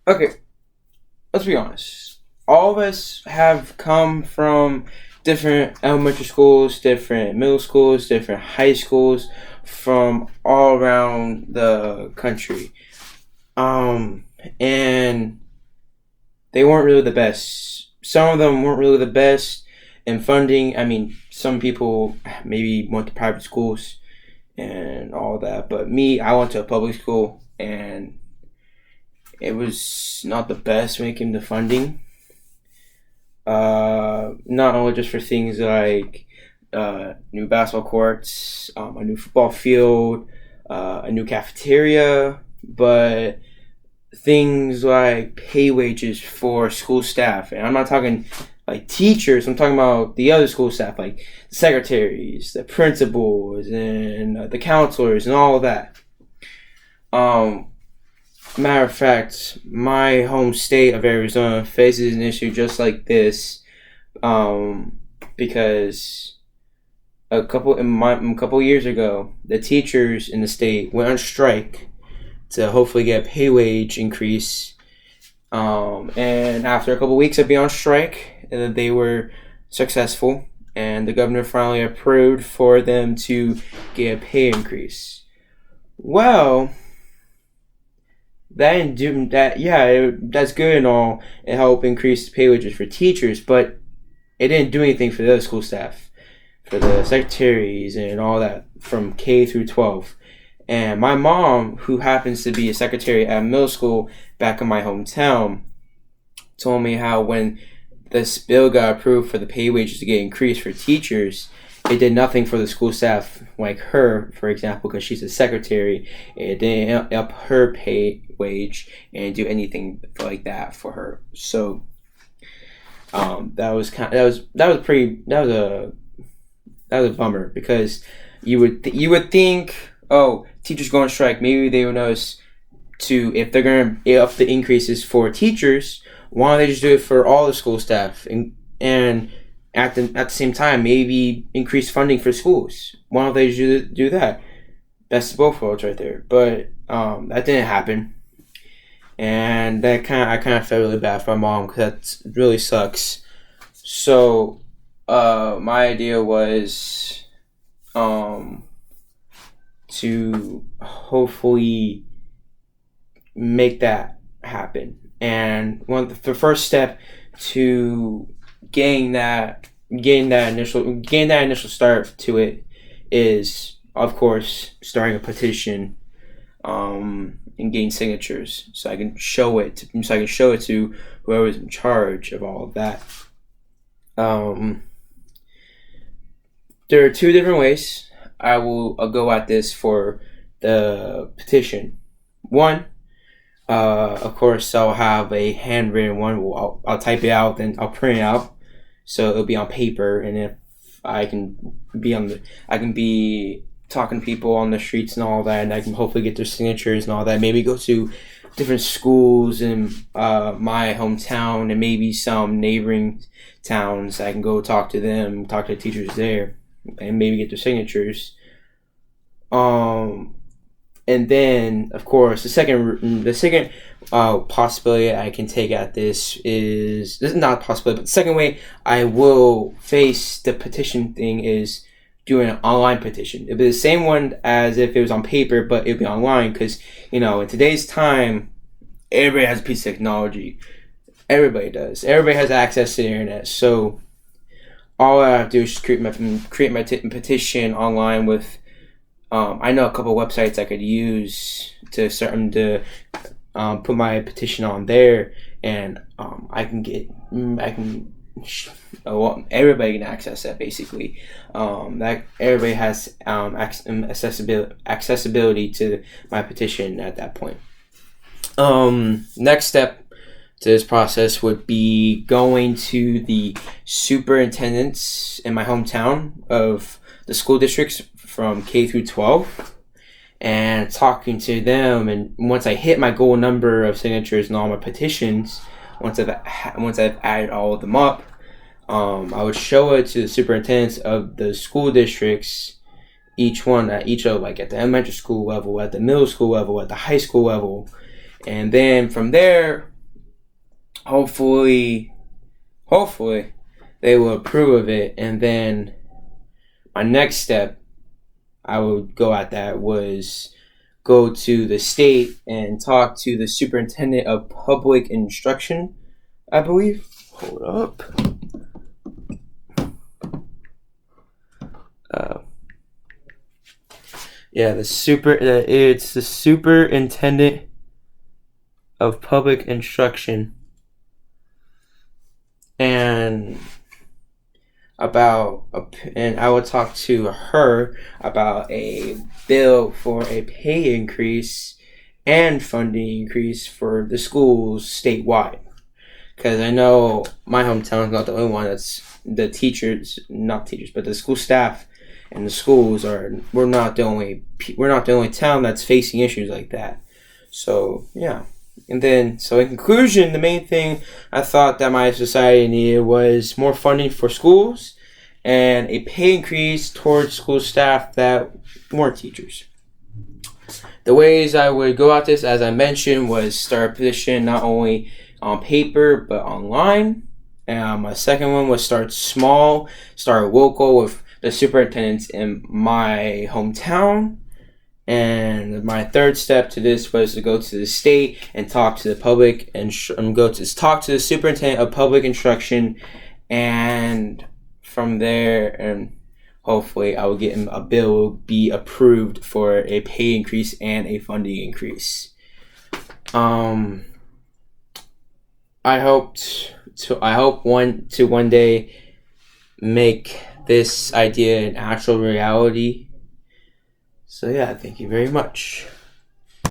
Okay, let's be honest. All of us have come from different elementary schools, different middle schools, different high schools from all around the country. Um, and they weren't really the best. Some of them weren't really the best in funding. I mean, some people maybe went to private schools and all that, but me, I went to a public school and it was not the best when it came to funding. Not only just for things like new basketball courts, a new football field, a new cafeteria, but things like pay wages for school staff. And I'm not talking like teachers, I'm talking about the other school staff, like the secretaries, the principals, and the counselors, and all of that. Um, Matter of fact, my home state of Arizona faces an issue just like this, um, because a couple years ago, the teachers in the state went on strike to hopefully get a pay wage increase. And after a couple weeks of being on strike, they were successful, and the governor finally approved for them to get a pay increase. Well, that didn't do that. Yeah, that's good and all. It helped increase the pay wages for teachers, but it didn't do anything for the other school staff, for the secretaries and all that from K through 12. And my mom, who happens to be a secretary at middle school back in my hometown, told me how when this bill got approved for the pay wages to get increased for teachers, it did nothing for the school staff like her, for example, because she's a secretary. It didn't up her pay wage and do anything like that for her. So that was a bummer because you would think, oh, teachers go on strike, maybe they would notice to if they're going to up the increases for teachers, why don't they just do it for all the school staff and at the same time maybe increase funding for schools? Why don't they just do that? That's both worlds right there. But that didn't happen, and I kind of felt really bad for my mom because that really sucks. So my idea was um, to hopefully make that happen. And the first step to getting that initial start to it is, of course, starting a petition, and getting signatures so I can show it to whoever's in charge of all of that. Um, there are two different ways I'll go at this for the petition. One, of course, I'll have a handwritten one. I'll type it out, then I'll print it out, so it'll be on paper. And if I can I can be talking to people on the streets and all that, and I can hopefully get their signatures and all that. Maybe go to different schools in my hometown and maybe some neighboring towns. I can go talk to them, talk to the teachers there, and maybe get their signatures. Um, and then of course the second possibility I can take at this is not a possibility, but the second way I will face the petition thing is doing an online petition. It'll be the same one as if it was on paper, but it'll be online because in today's time, everybody has a piece of technology. Everybody does. Everybody has access to the internet. So all I have to do is just create my petition online with. I know a couple websites I could use to start to put my petition on there, and well, everybody can access that basically. That everybody has accessibility to my petition at that point. Next step to this process would be going to the superintendents in my hometown of the school districts from K through 12 and talking to them. And once I hit my goal number of signatures and all my petitions, once I've added all of them up, I would show it to the superintendents of the school districts, each of like at the elementary school level, at the middle school level, at the high school level, and then from there hopefully, hopefully, they will approve of it. And then my next step I would go at that was go to the state and talk to the superintendent of public instruction, I believe. Hold up. Uh, yeah, it's the superintendent of public instruction, and and I would talk to her about a bill for a pay increase and funding increase for the schools statewide. Because I know my hometown is not the only one that's the teachers, not teachers, but the school staff and the schools are. We're not the only town that's facing issues like that. So yeah. And then, so in conclusion, the main thing I thought that my society needed was more funding for schools and a pay increase towards school staff that weren't teachers. The ways I would go at this, as I mentioned, was start a petition not only on paper but online. My second one was start small, start local with the superintendents in my hometown. And my third step to this was to go to the state and talk to the public and talk to the superintendent of public instruction, and from there, and hopefully I will get a bill will be approved for a pay increase and a funding increase. I hope one day make this idea an actual reality. So yeah, thank you very much.